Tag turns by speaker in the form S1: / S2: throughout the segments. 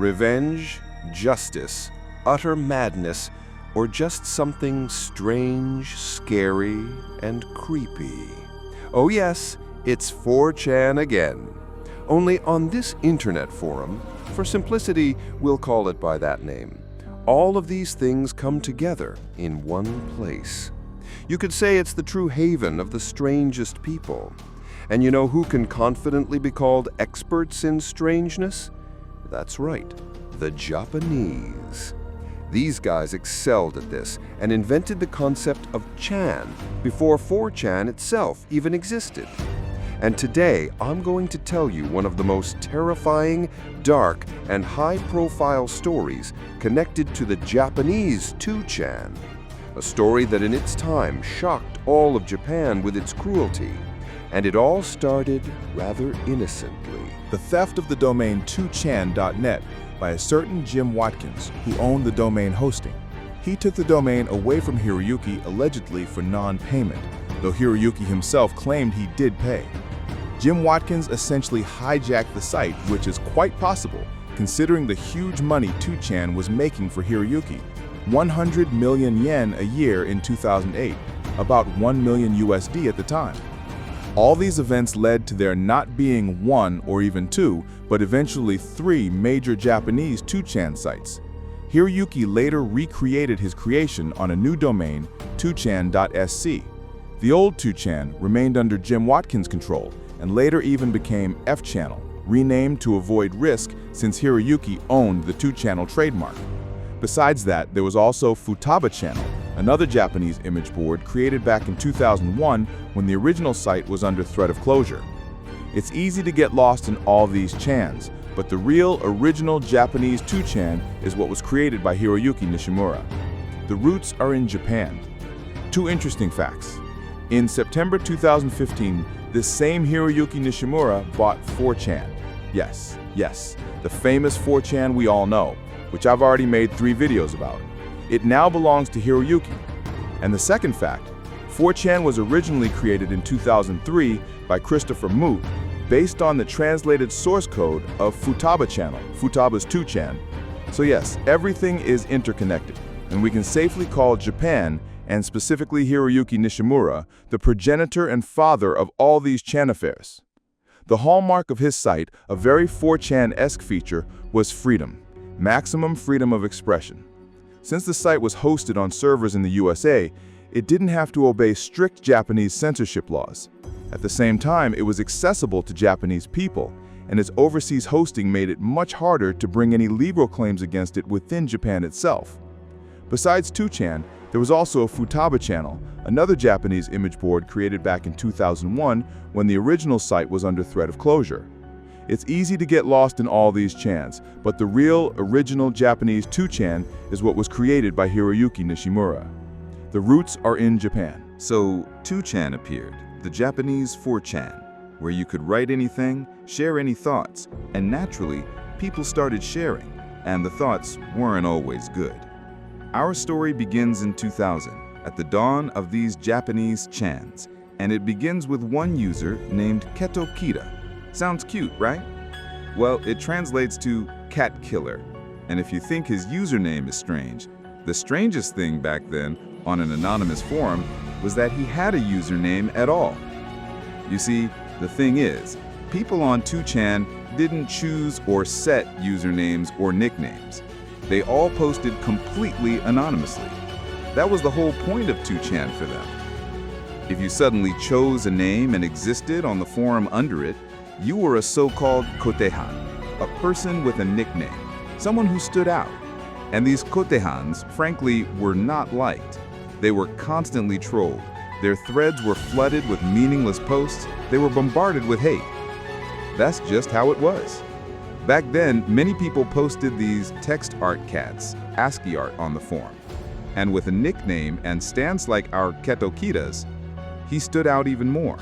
S1: Revenge, justice, utter madness, or just something strange, scary, and creepy. Oh yes, it's 4chan again. Only on this internet forum, for simplicity, we'll call it by that name, all of these things come together in one place. You could say it's the true haven of the strangest people. And you know who can confidently be called experts in strangeness? That's right, the Japanese. These guys excelled at this and invented the concept of chan before 4chan itself even existed. And today, I'm going to tell you one of the most terrifying, dark, and high-profile stories connected to the Japanese 2chan. A story that in its time shocked all of Japan with its cruelty. And it all started rather innocently.
S2: The theft of the domain 2chan.net by a certain Jim Watkins, who owned the domain hosting. He took the domain away from Hiroyuki allegedly for non-payment, though Hiroyuki himself claimed he did pay. Jim Watkins essentially hijacked the site, which is quite possible, considering the huge money 2chan was making for Hiroyuki. 100 million yen a year in 2008, about 1 million USD at the time. All these events led to there not being one or even two, but eventually 3 major Japanese 2chan sites. Hiroyuki later recreated his creation on a new domain, 2chan.sc. The old 2chan remained under Jim Watkins' control and later even became F-channel, renamed to avoid risk since Hiroyuki owned the 2channel trademark. Besides that, there was also Futaba Channel, another Japanese image board created back in 2001 when the original site was under threat of closure. It's easy to get lost in all these chans, but the real original Japanese 2chan is what was created by Hiroyuki Nishimura. The roots are in Japan. 2 interesting facts. In September 2015, this same Hiroyuki Nishimura bought 4chan. Yes, the famous 4chan we all know, which I've already made 3 videos about. It now belongs to Hiroyuki. And the second fact, 4chan was originally created in 2003 by Christopher Moot, based on the translated source code of Futaba Channel, Futaba's 2chan. So yes, everything is interconnected, and we can safely call Japan, and specifically Hiroyuki Nishimura, the progenitor and father of all these chan affairs. The hallmark of his site, a very 4chan-esque feature, was freedom, maximum freedom of expression. Since the site was hosted on servers in the USA, it didn't have to obey strict Japanese censorship laws. At the same time, it was accessible to Japanese people, and its overseas hosting made it much harder to bring any legal claims against it within Japan itself. Besides 2chan, there was also a Futaba Channel, another Japanese image board created back in 2001 when the original site was under threat of closure. It's easy to get lost in all these chans, but the real, original Japanese 2chan is what was created by Hiroyuki Nishimura. The roots are in Japan.
S3: So 2chan appeared, the Japanese 4chan, where you could write anything, share any thoughts, and naturally, people started sharing, and the thoughts weren't always good. Our story begins in 2000, at the dawn of these Japanese chans, and it begins with one user named Ketokita. Sounds cute, right? Well, it translates to cat killer, and if you think his username is strange, the strangest thing back then on an anonymous forum was that he had a username at all. You see, the thing is, people on 2chan didn't choose or set usernames or nicknames. They all posted completely anonymously. That was the whole point of 2chan for them. If you suddenly chose a name and existed on the forum under it, you were a so-called kotehan, a person with a nickname, someone who stood out. And these kotehans, frankly, were not liked. They were constantly trolled. Their threads were flooded with meaningless posts. They were bombarded with hate. That's just how it was. Back then, many people posted these text art cats, ASCII art, on the forum. And with a nickname and stance like our Ketokitas, he stood out even more.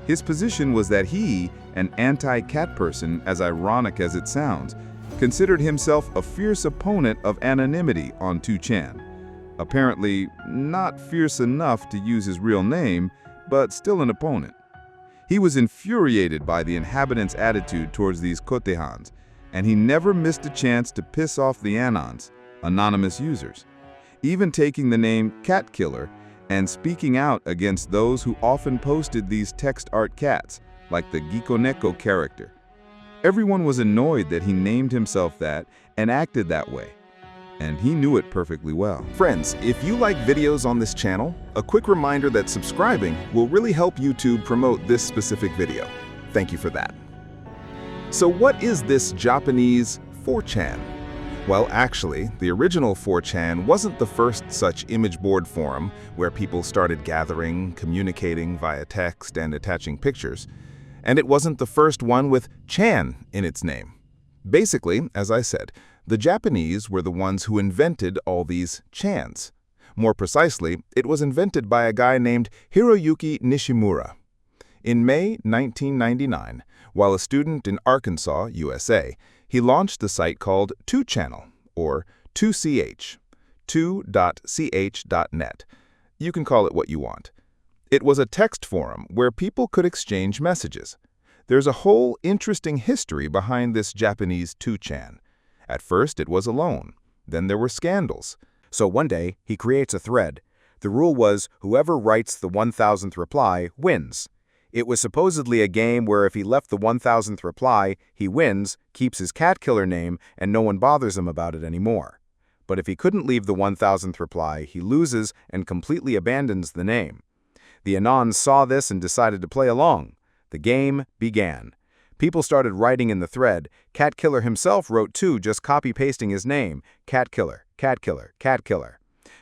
S3: His position was that he, an anti-cat person, as ironic as it sounds, considered himself a fierce opponent of anonymity on 2chan. Apparently, not fierce enough to use his real name, but still an opponent. He was infuriated by the inhabitants' attitude towards these kotehans, and he never missed a chance to piss off the Anons, anonymous users, even taking the name Cat Killer and speaking out against those who often posted these text art cats, like the Gikoneko character. Everyone was annoyed that he named himself that and acted that way, and he knew it perfectly well.
S2: Friends, if you like videos on this channel, a quick reminder that subscribing will really help YouTube promote this specific video. Thank you for that. So what is this Japanese 4chan? Well, actually, the original 4chan wasn't the first such image board forum where people started gathering, communicating via text, and attaching pictures. And it wasn't the first one with chan in its name. Basically, as I said, the Japanese were the ones who invented all these chans. More precisely, it was invented by a guy named Hiroyuki Nishimura. In May 1999, while a student in Arkansas, USA, he launched the site called 2channel, or 2ch, 2.ch.net. You can call it what you want. It was a text forum where people could exchange messages. There's a whole interesting history behind this Japanese 2chan. At first, it was alone. Then there were scandals.
S4: So one day, he creates a thread. The rule was whoever writes the 1000th reply wins. It was supposedly a game where if he left the 1000th reply, he wins, keeps his cat killer name, and no one bothers him about it anymore. But if he couldn't leave the 1000th reply, he loses and completely abandons the name. The Anons saw this and decided to play along. The game began. People started writing in the thread. Cat Killer himself wrote too, just copy-pasting his name. Cat Killer, Cat Killer, Cat Killer.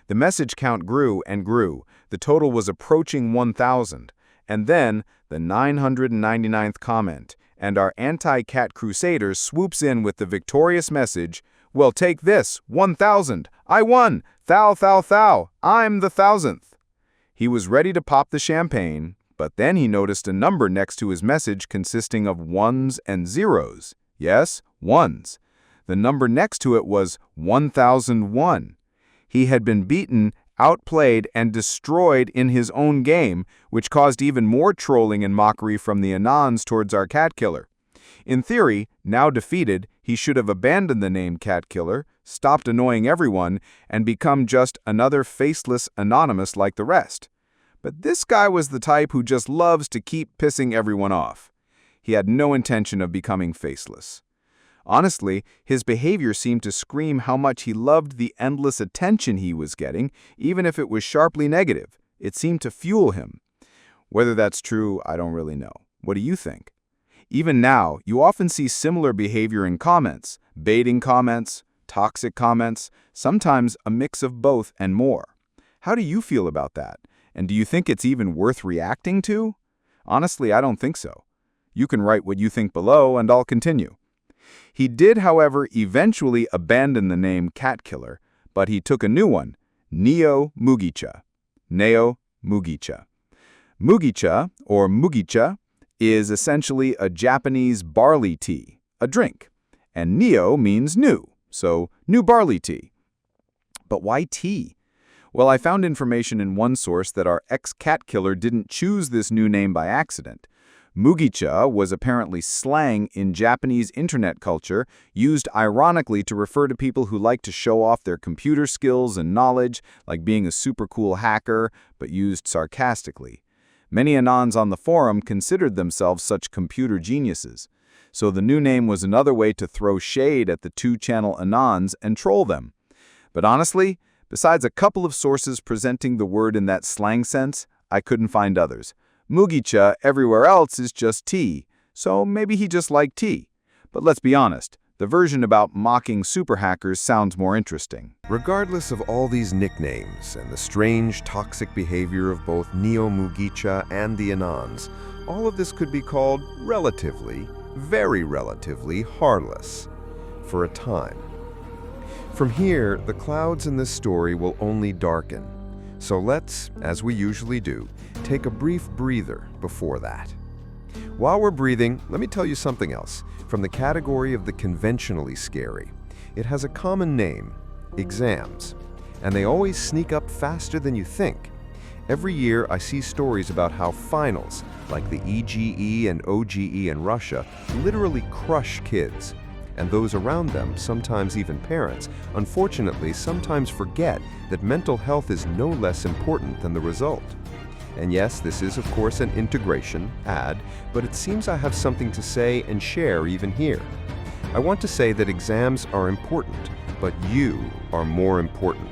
S4: The message count grew and grew. The total was approaching 1,000. And then, the 999th comment, and our anti-cat crusader swoops in with the victorious message, "Well, take this, 1,000! I won! Thou, thou, thou! I'm the 1,000th!" He was ready to pop the champagne, but then he noticed a number next to his message consisting of ones and zeros. Yes, ones. The number next to it was 1001. He had been beaten, outplayed, and destroyed in his own game, which caused even more trolling and mockery from the Anons towards our cat killer. In theory, now defeated, he should have abandoned the name Cat Killer, stopped annoying everyone, and become just another faceless anonymous like the rest. But this guy was the type who just loves to keep pissing everyone off. He had no intention of becoming faceless. Honestly, his behavior seemed to scream how much he loved the endless attention he was getting, even if it was sharply negative. It seemed to fuel him. Whether that's true, I don't really know. What do you think? Even now, you often see similar behavior in comments, baiting comments, toxic comments, sometimes a mix of both and more. How do you feel about that? And do you think it's even worth reacting to? Honestly, I don't think so. You can write what you think below, and I'll continue. He did, however, eventually abandon the name Cat Killer, but he took a new one, Neo Mugicha. Neo Mugicha. Mugicha, or Mugicha, is essentially a Japanese barley tea, a drink. And Neo means new, so new barley tea. But why tea? Well, I found information in one source that our ex-cat killer didn't choose this new name by accident. Mugicha was apparently slang in Japanese internet culture, used ironically to refer to people who like to show off their computer skills and knowledge, like being a super cool hacker, but used sarcastically. Many Anons on the forum considered themselves such computer geniuses. So the new name was another way to throw shade at the 2channel Anons and troll them. But honestly, besides a couple of sources presenting the word in that slang sense, I couldn't find others. Mugicha everywhere else is just tea, so maybe he just liked tea. But let's be honest, the version about mocking super hackers sounds more interesting.
S1: Regardless of all these nicknames and the strange, toxic behavior of both Neo Mugicha and the Anons, all of this could be called relatively, very relatively, harmless. For a time. From here, the clouds in this story will only darken. So let's, as we usually do, take a brief breather before that. While we're breathing, let me tell you something else. From the category of the conventionally scary, it has a common name, exams. And they always sneak up faster than you think. Every year, I see stories about how finals, like the EGE and OGE in Russia, literally crush kids. And those around them, sometimes even parents, unfortunately sometimes forget that mental health is no less important than the result. And yes, this is of course an integration, ad, but it seems I have something to say and share even here. I want to say that exams are important, but you are more important.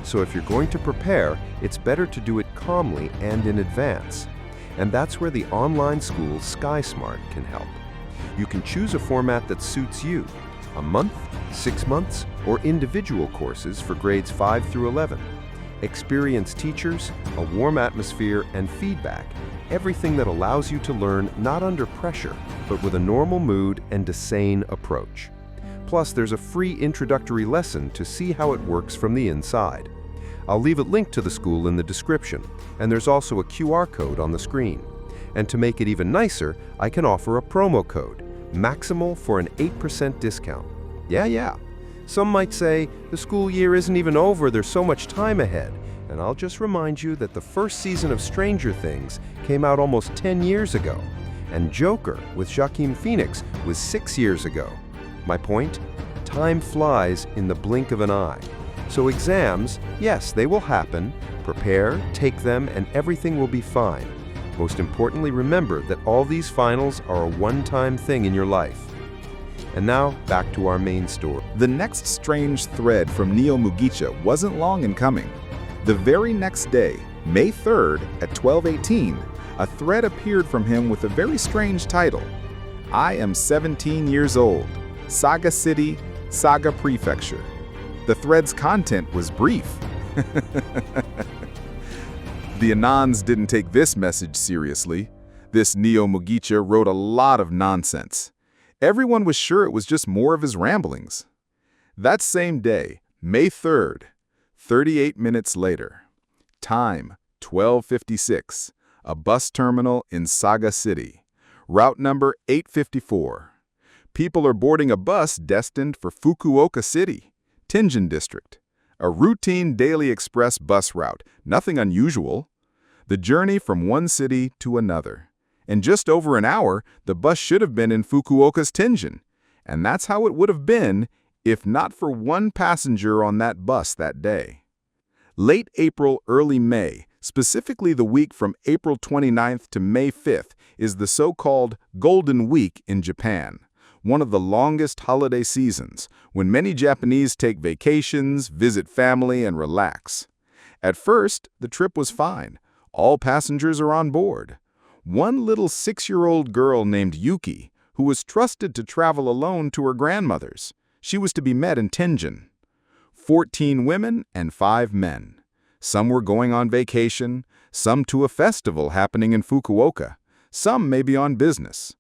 S1: So if you're going to prepare, it's better to do it calmly and in advance. And that's where the online school SkySmart can help. You can choose a format that suits you: a month, 6 months, or individual courses for grades 5 through 11. Experienced teachers, a warm atmosphere, and feedback, everything that allows you to learn not under pressure, but with a normal mood and a sane approach. Plus, there's a free introductory lesson to see how it works from the inside. I'll leave a link to the school in the description, and there's also a QR code on the screen. And to make it even nicer, I can offer a promo code, Maximal, for an 8% discount. Yeah. Some might say, the school year isn't even over, there's so much time ahead. And I'll just remind you that the first season of Stranger Things came out almost 10 years ago. And Joker with Joaquin Phoenix was 6 years ago. My point? Time flies in the blink of an eye. So exams, yes, they will happen. Prepare, take them, and everything will be fine. Most importantly, remember that all these finals are a one-time thing in your life. And now, back to our main story.
S2: The next strange thread from Neo Mugicha wasn't long in coming. The very next day, May 3rd at 12:18, a thread appeared from him with a very strange title. I am 17 years old. Saga City, Saga Prefecture. The thread's content was brief. The Anons didn't take this message seriously. This Neo Mugicha wrote a lot of nonsense. Everyone was sure it was just more of his ramblings. That same day, May 3rd, 38 minutes later, time 12:56, a bus terminal in Saga City, route number 854. People are boarding a bus destined for Fukuoka City, Tenjin District. A routine daily express bus route, nothing unusual. The journey from one city to another. In just over an hour, the bus should have been in Fukuoka's Tenjin. And that's how it would have been if not for one passenger on that bus that day. Late April, early May, specifically the week from April 29th to May 5th, is the so-called Golden Week in Japan, one of the longest holiday seasons, when many Japanese take vacations, visit family, and relax. At first, the trip was fine. All passengers are on board. One little 6-year-old girl named Yuki, who was trusted to travel alone to her grandmother's. She was to be met in Tenjin. 14 women and 5 men. Some were going on vacation, some to a festival happening in Fukuoka, some maybe on business.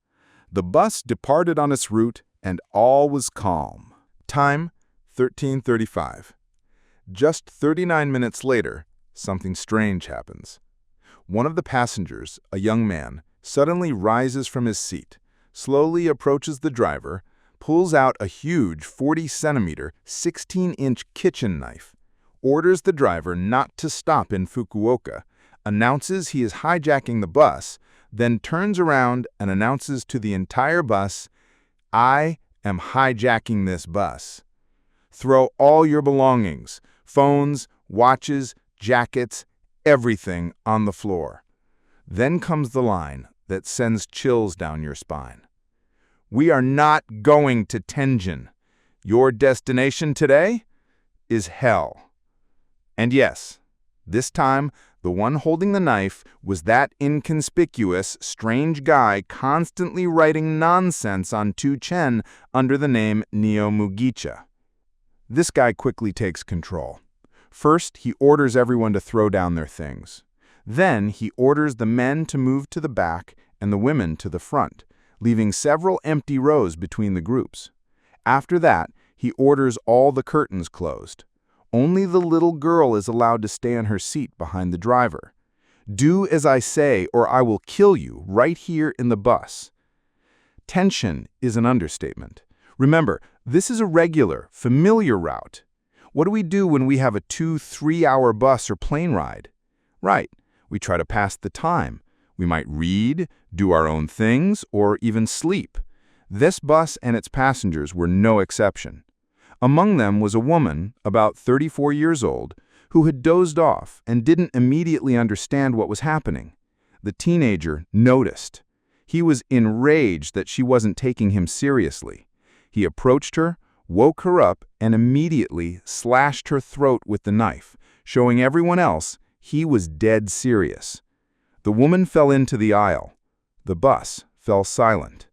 S2: The bus departed on its route, and all was calm. Time, 13:35. Just 39 minutes later, something strange happens. One of the passengers, a young man, suddenly rises from his seat, slowly approaches the driver, pulls out a huge 40-centimeter, 16-inch kitchen knife, orders the driver not to stop in Fukuoka, announces he is hijacking the bus, then turns around and announces to the entire bus, "I am hijacking this bus. Throw all your belongings, phones, watches, jackets, everything on the floor." Then comes the line that sends chills down your spine. "We are not going to Tenjin. Your destination today is hell." And yes, this time, the one holding the knife was that inconspicuous, strange guy constantly writing nonsense on 2chan under the name Neo Mugicha. This guy quickly takes control. First, he orders everyone to throw down their things. Then, he orders the men to move to the back and the women to the front, leaving several empty rows between the groups. After that, he orders all the curtains closed. Only the little girl is allowed to stay in her seat behind the driver. "Do as I say or I will kill you right here in the bus." Tension is an understatement. Remember, this is a regular, familiar route. What do we do when we have a 2-3-hour bus or plane ride? Right, we try to pass the time. We might read, do our own things, or even sleep. This bus and its passengers were no exception. Among them was a woman, about 34 years old, who had dozed off and didn't immediately understand what was happening. The teenager noticed. He was enraged that she wasn't taking him seriously. He approached her, woke her up, and immediately slashed her throat with the knife, showing everyone else he was dead serious. The woman fell into the aisle. The bus fell silent.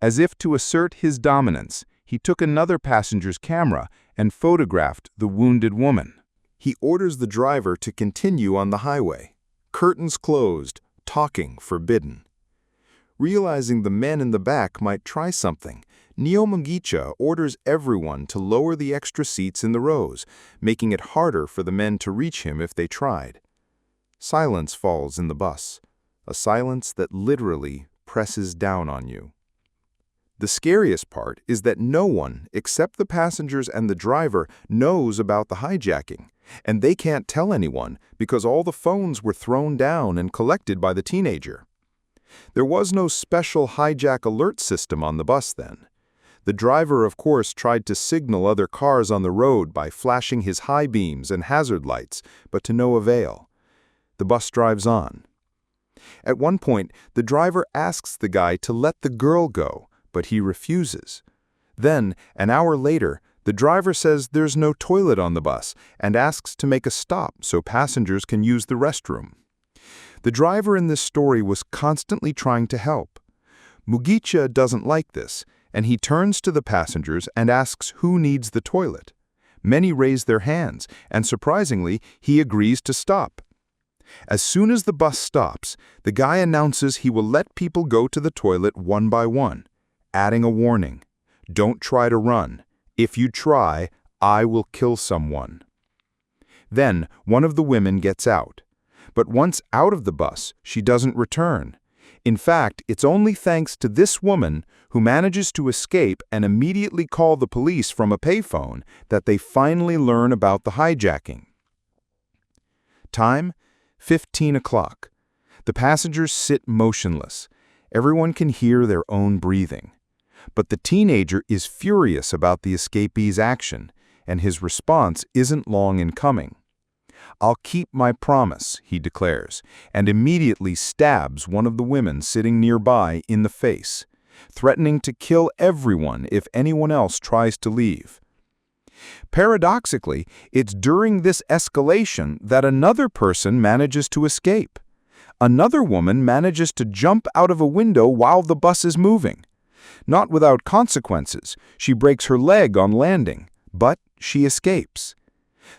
S2: As if to assert his dominance, he took another passenger's camera and photographed the wounded woman. He orders the driver to continue on the highway. Curtains closed, talking forbidden. Realizing the men in the back might try something, Mugicha orders everyone to lower the extra seats in the rows, making it harder for the men to reach him if they tried. Silence falls in the bus, a silence that literally presses down on you. The scariest part is that no one, except the passengers and the driver, knows about the hijacking, and they can't tell anyone because all the phones were thrown down and collected by the teenager. There was no special hijack alert system on the bus then. The driver, of course, tried to signal other cars on the road by flashing his high beams and hazard lights, but to no avail. The bus drives on. At one point, the driver asks the guy to let the girl go, but he refuses. Then, an hour later, the driver says there's no toilet on the bus and asks to make a stop so passengers can use the restroom. The driver in this story was constantly trying to help. Mugicha doesn't like this, and he turns to the passengers and asks who needs the toilet. Many raise their hands, and surprisingly, he agrees to stop. As soon as the bus stops, the guy announces he will let people go to the toilet one by one, adding a warning. Don't try to run. If you try, I will kill someone. Then, one of the women gets out. But once out of the bus, she doesn't return. In fact, it's only thanks to this woman, who manages to escape and immediately call the police from a payphone, that they finally learn about the hijacking. Time: 15 o'clock. The passengers sit motionless. Everyone can hear their own breathing. But the teenager is furious about the escapee's action, and his response isn't long in coming. "I'll keep my promise," he declares, and immediately stabs one of the women sitting nearby in the face, threatening to kill everyone if anyone else tries to leave. Paradoxically, it's during this escalation that another person manages to escape. Another woman manages to jump out of a window while the bus is moving. Not without consequences, she breaks her leg on landing, but she escapes.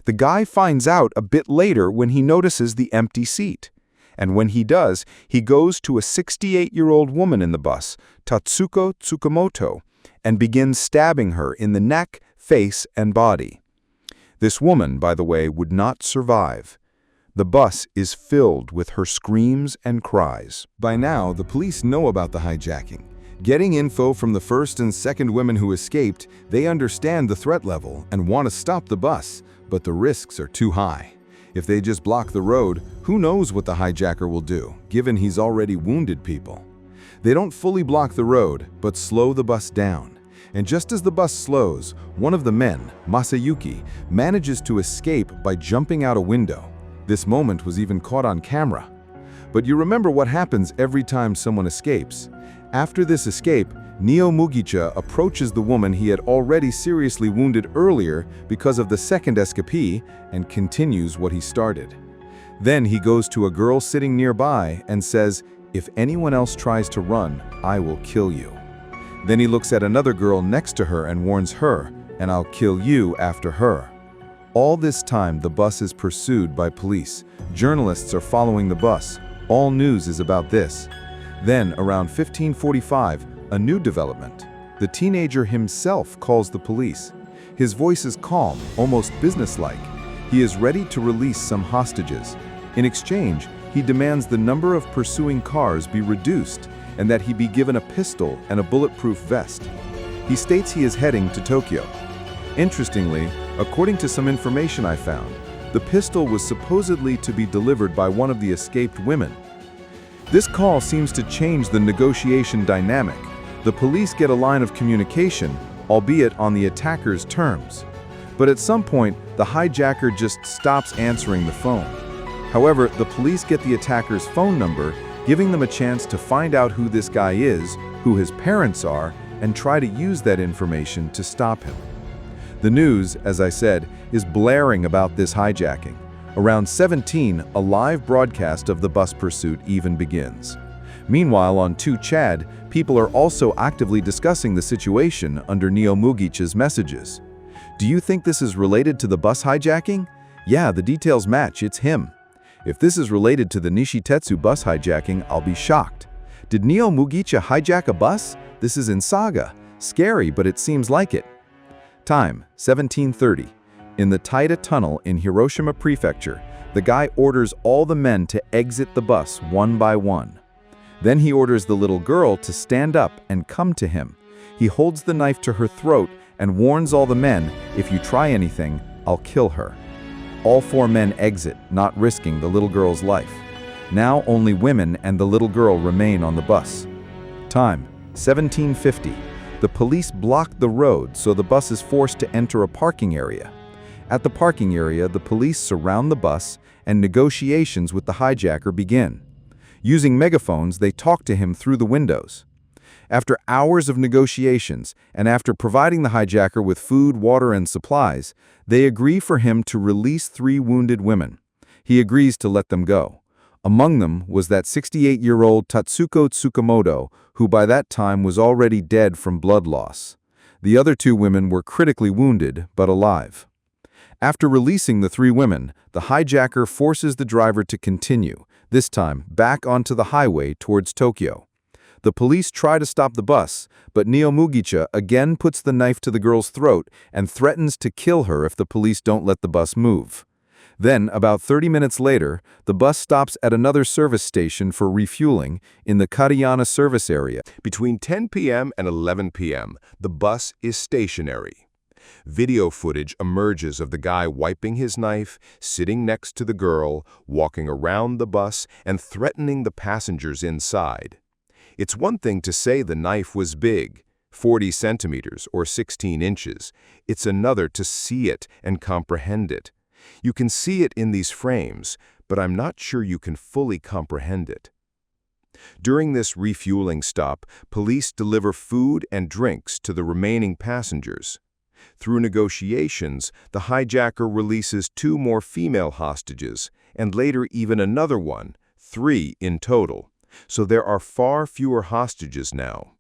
S2: The guy finds out a bit later when he notices the empty seat. And when he does, he goes to a 68-year-old woman in the bus, Tatsuko Tsukamoto, and begins stabbing her in the neck, face, and body. This woman, by the way, would not survive. The bus is filled with her screams and cries. By now, the police know about the hijacking. Getting info from the first and second women who escaped, they understand the threat level and want to stop the bus, but the risks are too high. If they just block the road, who knows what the hijacker will do, given he's already wounded people. They don't fully block the road, but slow the bus down. And just as the bus slows, one of the men, Masayuki, manages to escape by jumping out a window. This moment was even caught on camera. But you remember what happens every time someone escapes. After this escape, Mugicha approaches the woman he had already seriously wounded earlier because of the second escapee and continues what he started. Then he goes to a girl sitting nearby and says, "If anyone else tries to run, I will kill you." Then he looks at another girl next to her and warns her, "And I'll kill you after her." All this time, the bus is pursued by police. Journalists are following the bus. All news is about this. Then, around 15:45, a new development. The teenager himself calls the police. His voice is calm, almost businesslike. He is ready to release some hostages. In exchange, he demands the number of pursuing cars be reduced and that he be given a pistol and a bulletproof vest. He states he is heading to Tokyo. Interestingly, according to some information I found, the pistol was supposedly to be delivered by one of the escaped women. This call seems to change the negotiation dynamic. The police get a line of communication, albeit on the attacker's terms. But at some point, the hijacker just stops answering the phone. However, the police get the attacker's phone number, giving them a chance to find out who this guy is, who his parents are, and try to use that information to stop him. The news, as I said, is blaring about this hijacking. Around 17, a live broadcast of the bus pursuit even begins. Meanwhile, on 2Chad, people are also actively discussing the situation under Neo Mugic's messages. Do you think this is related to the bus hijacking? Yeah, the details match, it's him. If this is related to the Nishitetsu bus hijacking, I'll be shocked. Did Neo Mugicha hijack a bus? This is in Saga. Scary, but it seems like it. Time, 1730. In the Taida Tunnel in Hiroshima Prefecture, the guy orders all the men to exit the bus one by one. Then he orders the little girl to stand up and come to him. He holds the knife to her throat and warns all the men, if you try anything, I'll kill her. All 4 men exit, not risking the little girl's life. Now only women and the little girl remain on the bus. Time, 1750. The police block the road, so the bus is forced to enter a parking area. At the parking area, the police surround the bus and negotiations with the hijacker begin. Using megaphones, they talk to him through the windows. After hours of negotiations, and after providing the hijacker with food, water, and supplies, they agree for him to release 3 wounded women. He agrees to let them go. Among them was that 68-year-old Tatsuko Tsukamoto, who by that time was already dead from blood loss. The other 2 women were critically wounded, but alive. After releasing the 3 women, the hijacker forces the driver to continue, this time back onto the highway towards Tokyo. The police try to stop the bus, but Neo Mugicha again puts the knife to the girl's throat and threatens to kill her if the police don't let the bus move. Then, about 30 minutes later, the bus stops at another service station for refueling in the Kariyana service area.
S1: Between 10 p.m. and 11 p.m., the bus is stationary. Video footage emerges of the guy wiping his knife, sitting next to the girl, walking around the bus, and threatening the passengers inside. It's one thing to say the knife was big, 40 centimeters or 16 inches. It's another to see it and comprehend it. You can see it in these frames, but I'm not sure you can fully comprehend it. During this refueling stop, police deliver food and drinks to the remaining passengers. Through negotiations, the hijacker releases 2 more female hostages, and later even another one, 3 in total. So there are far fewer hostages now.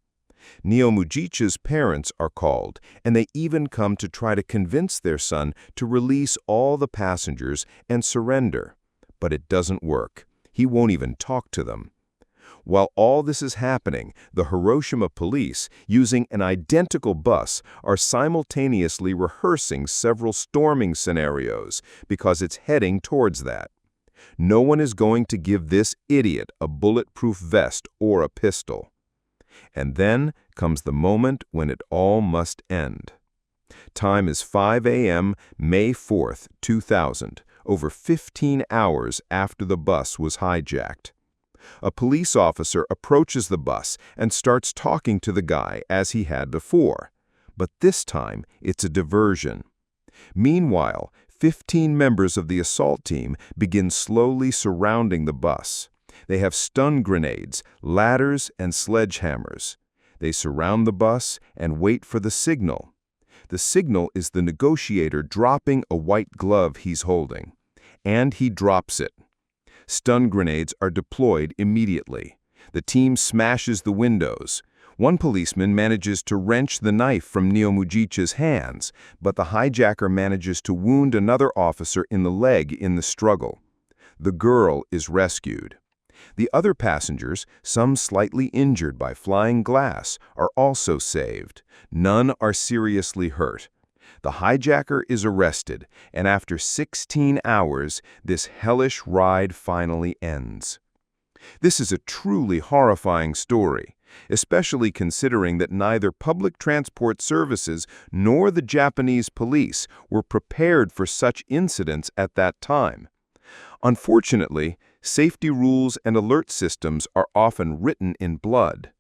S1: Neo Mugicha's parents are called, and they even come to try to convince their son to release all the passengers and surrender. But it doesn't work. He won't even talk to them. While all this is happening, the Hiroshima police, using an identical bus, are simultaneously rehearsing several storming scenarios because it's heading towards that. No one is going to give this idiot a bulletproof vest or a pistol. And then comes the moment when it all must end. Time is 5 a.m., May 4th, 2000, over 15 hours after the bus was hijacked. A police officer approaches the bus and starts talking to the guy as he had before. But this time, it's a diversion. Meanwhile, 15 members of the assault team begin slowly surrounding the bus. They have stun grenades, ladders, and sledgehammers. They surround the bus and wait for the signal. The signal is the negotiator dropping a white glove he's holding. And he drops it. Stun grenades are deployed immediately. The team smashes the windows. One policeman manages to wrench the knife from Neo Mugicha's hands, but the hijacker manages to wound another officer in the leg in the struggle. The girl is rescued. The other passengers, some slightly injured by flying glass, are also saved. None are seriously hurt. The hijacker is arrested, and after 16 hours, this hellish ride finally ends. This is a truly horrifying story, especially considering that neither public transport services nor the Japanese police were prepared for such incidents at that time. Unfortunately, safety rules and alert systems are often written in blood.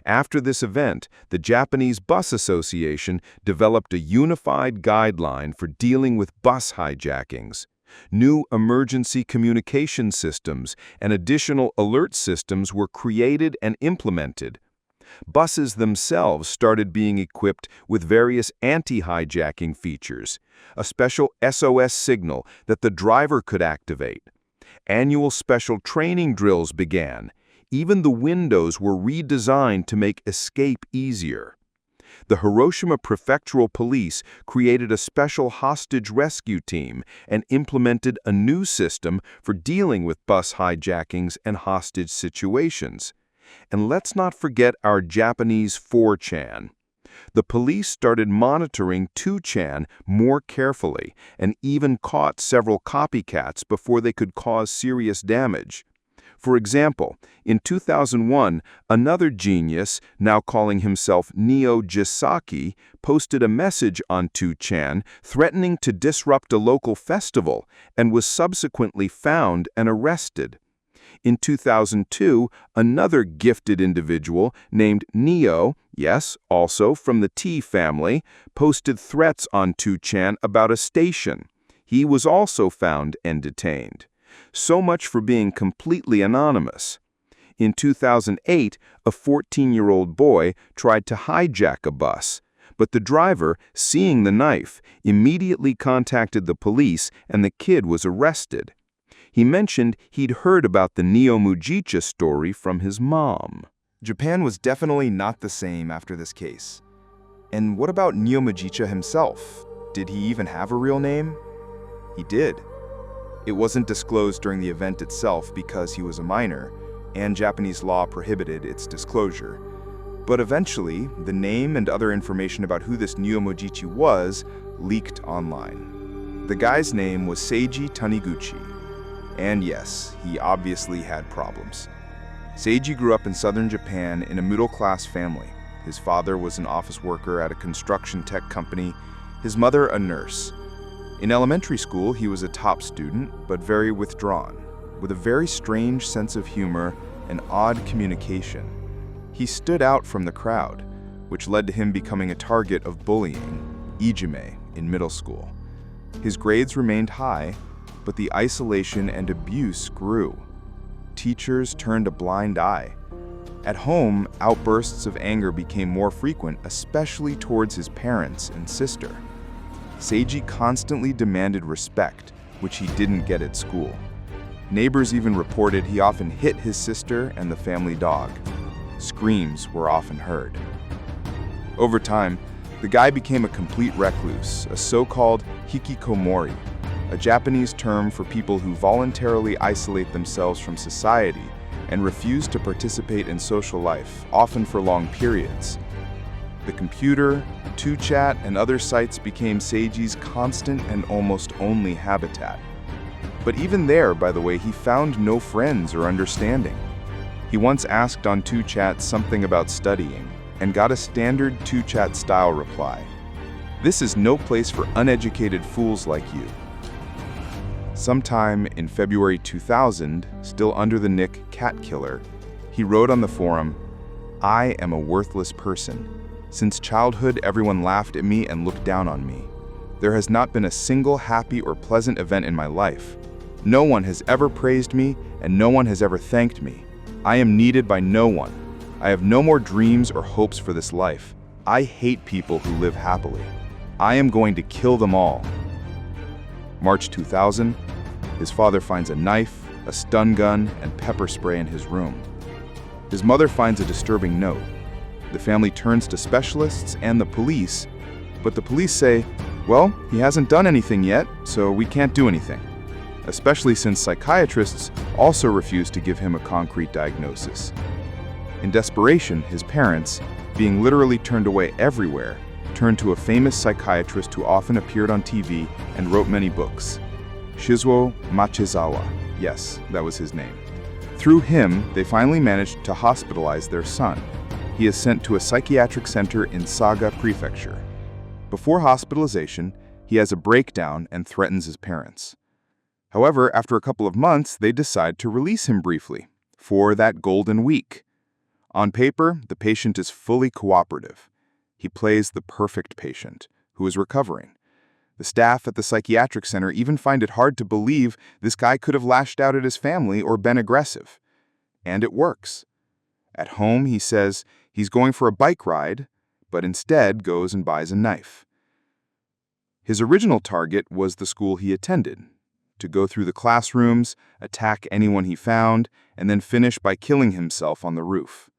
S1: After this event, the Japanese Bus Association developed a unified guideline for dealing with bus hijackings. New emergency communication systems and additional alert systems were created and implemented. Buses themselves started being equipped with various anti-hijacking features, a special SOS signal that the driver could activate. Annual special training drills began. Even the windows were redesigned to make escape easier. The Hiroshima Prefectural Police created a special hostage rescue team and implemented a new system for dealing with bus hijackings and hostage situations. And let's not forget our Japanese 4chan. The police started monitoring 2chan more carefully and even caught several copycats before they could cause serious damage. For example, in 2001, another genius, now calling himself Neo Jisaki, posted a message on 2chan threatening to disrupt a local festival and was subsequently found and arrested. In 2002, another gifted individual named Neo, yes, also from the T family, posted threats on 2chan about a station. He was also found and detained. So much for being completely anonymous. In 2008, a 14-year-old boy tried to hijack a bus, but the driver, seeing the knife, immediately contacted the police and the kid was arrested. He mentioned he'd heard about the Neo-Mujicha story from his mom.
S2: Japan was definitely not the same after this case. And what about Neo-Mujicha himself? Did he even have a real name? He did. It wasn't disclosed during the event itself because he was a minor, and Japanese law prohibited its disclosure. But eventually, the name and other information about who this Neo-Mujichi was leaked online. The guy's name was Seiji Taniguchi. And yes, he obviously had problems. Seiji grew up in southern Japan in a middle-class family. His father was an office worker at a construction tech company, his mother a nurse. In elementary school, he was a top student, but very withdrawn, with a very strange sense of humor and odd communication. He stood out from the crowd, which led to him becoming a target of bullying, ijime, in middle school. His grades remained high, but the isolation and abuse grew. Teachers turned a blind eye. At home, outbursts of anger became more frequent, especially towards his parents and sister. Seiji constantly demanded respect, which he didn't get at school. Neighbors even reported he often hit his sister and the family dog. Screams were often heard. Over time, the guy became a complete recluse, a so-called hikikomori, a Japanese term for people who voluntarily isolate themselves from society and refuse to participate in social life, often for long periods. The computer, 2chat, and other sites became Seiji's constant and almost only habitat. But even there, by the way, he found no friends or understanding. He once asked on 2chat something about studying and got a standard 2chat style reply. "This is no place for uneducated fools like you." Sometime in February 2000, still under the nick Cat Killer, he wrote on the forum, "I am a worthless person. Since childhood, everyone laughed at me and looked down on me. There has not been a single happy or pleasant event in my life. No one has ever praised me, and no one has ever thanked me. I am needed by no one. I have no more dreams or hopes for this life. I hate people who live happily. I am going to kill them all." March 2000, his father finds a knife, a stun gun, and pepper spray in his room. His mother finds a disturbing note. The family turns to specialists and the police, but the police say, "Well, he hasn't done anything yet, so we can't do anything," especially since psychiatrists also refuse to give him a concrete diagnosis. In desperation, his parents, being literally turned away everywhere, turned to a famous psychiatrist who often appeared on TV and wrote many books. Shizuo Machizawa. Yes, that was his name. Through him, they finally managed to hospitalize their son. He is sent to a psychiatric center in Saga Prefecture. Before hospitalization, he has a breakdown and threatens his parents. However, after a couple of months, they decide to release him briefly, for that golden week.
S3: On paper, the patient is fully cooperative. He plays the perfect patient, who is recovering. The staff at the psychiatric center even find it hard to believe this guy could have lashed out at his family or been aggressive. And it works. At home, he says he's going for a bike ride, but instead goes and buys a knife. His original target was the school he attended, to go through the classrooms, attack anyone he found, and then finish by killing himself on the roof.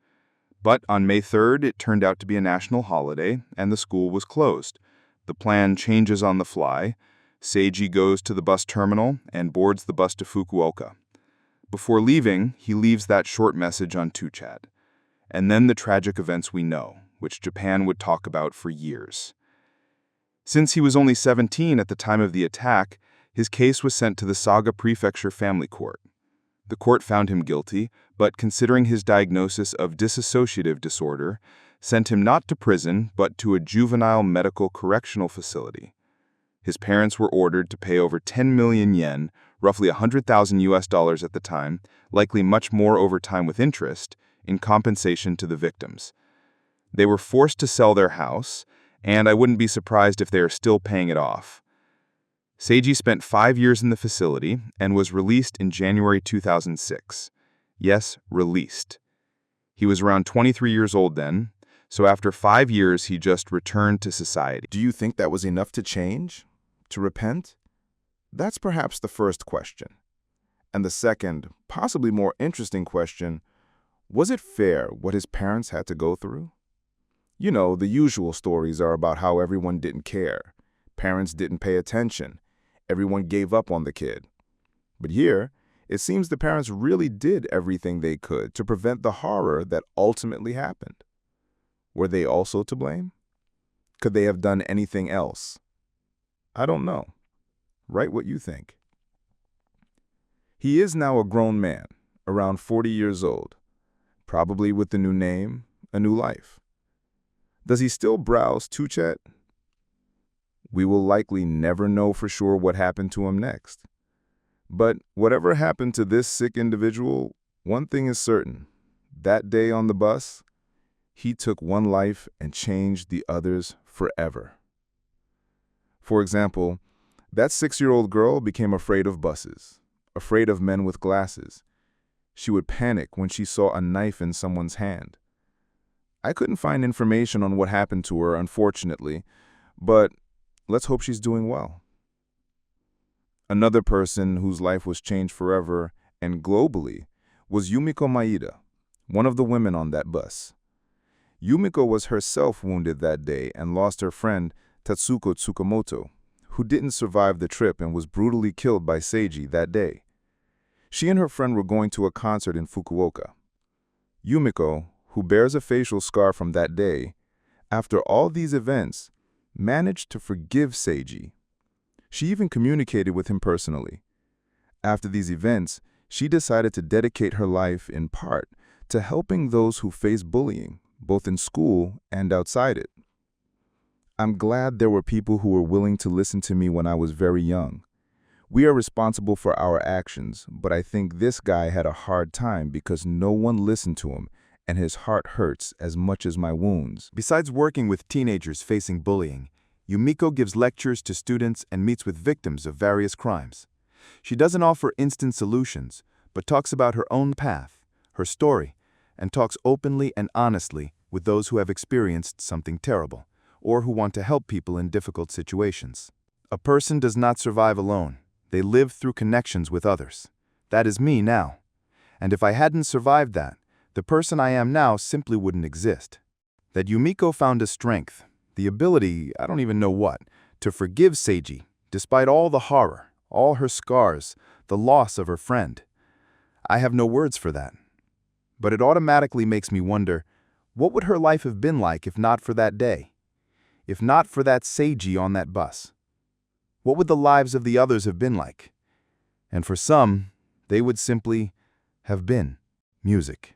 S3: But on May 3rd, it turned out to be a national holiday, and the school was closed. The plan changes on the fly. Seiji goes to the bus terminal and boards the bus to Fukuoka. Before leaving, he leaves that short message on 2chat. And then the tragic events we know, which Japan would talk about for years. Since he was only 17 at the time of the attack, his case was sent to the Saga Prefecture Family Court. The court found him guilty, but considering his diagnosis of dissociative disorder, sent him not to prison, but to a juvenile medical correctional facility. His parents were ordered to pay over 10 million yen, roughly $100,000 at the time, likely much more over time with interest, in compensation to the victims. They were forced to sell their house, and I wouldn't be surprised if they are still paying it off. Seiji spent 5 years in the facility and was released in January 2006. Yes, released. He was around 23 years old then, so after 5 years he just returned to society.
S2: Do you think that was enough to change? To repent? That's perhaps the first question. And the second, possibly more interesting question, was it fair what his parents had to go through? You know, the usual stories are about how everyone didn't care. Parents didn't pay attention. Everyone gave up on the kid. But here, it seems the parents really did everything they could to prevent the horror that ultimately happened. Were they also to blame? Could they have done anything else? I don't know. Write what you think. He is now a grown man, around 40 years old, probably with a new name, a new life. Does he still browse 2chat? We will likely never know for sure what happened to him next. But whatever happened to this sick individual, one thing is certain. That day on the bus, he took one life and changed the others forever. For example, that 6-year-old girl became afraid of buses, afraid of men with glasses. She would panic when she saw a knife in someone's hand. I couldn't find information on what happened to her, unfortunately, but let's hope she's doing well. Another person whose life was changed forever and globally was Yumiko Maeda, one of the women on that bus. Yumiko was herself wounded that day and lost her friend Tatsuko Tsukamoto, who didn't survive the trip and was brutally killed by Seiji that day. She and her friend were going to a concert in Fukuoka. Yumiko, who bears a facial scar from that day, after all these events, managed to forgive Seiji. She even communicated with him personally. After these events, she decided to dedicate her life in part to helping those who face bullying, both in school and outside it. I'm glad there were people who were willing to listen to me when I was very young. We are responsible for our actions, but I think this guy had a hard time because no one listened to him, and his heart hurts as much as my wounds.
S5: Besides working with teenagers facing bullying, Yumiko gives lectures to students and meets with victims of various crimes. She doesn't offer instant solutions, but talks about her own path, her story, and talks openly and honestly with those who have experienced something terrible, or who want to help people in difficult situations. A person does not survive alone. They live through connections with others. That is me now. And if I hadn't survived that, the person I am now simply wouldn't exist. That Yumiko found a strength, the ability, I don't even know what, to forgive Seiji, despite all the horror, all her scars, the loss of her friend. I have no words for that. But it automatically makes me wonder, what would her life have been like if not for that day? If not for that Seiji on that bus? What would the lives of the others have been like? And for some, they would simply have been music.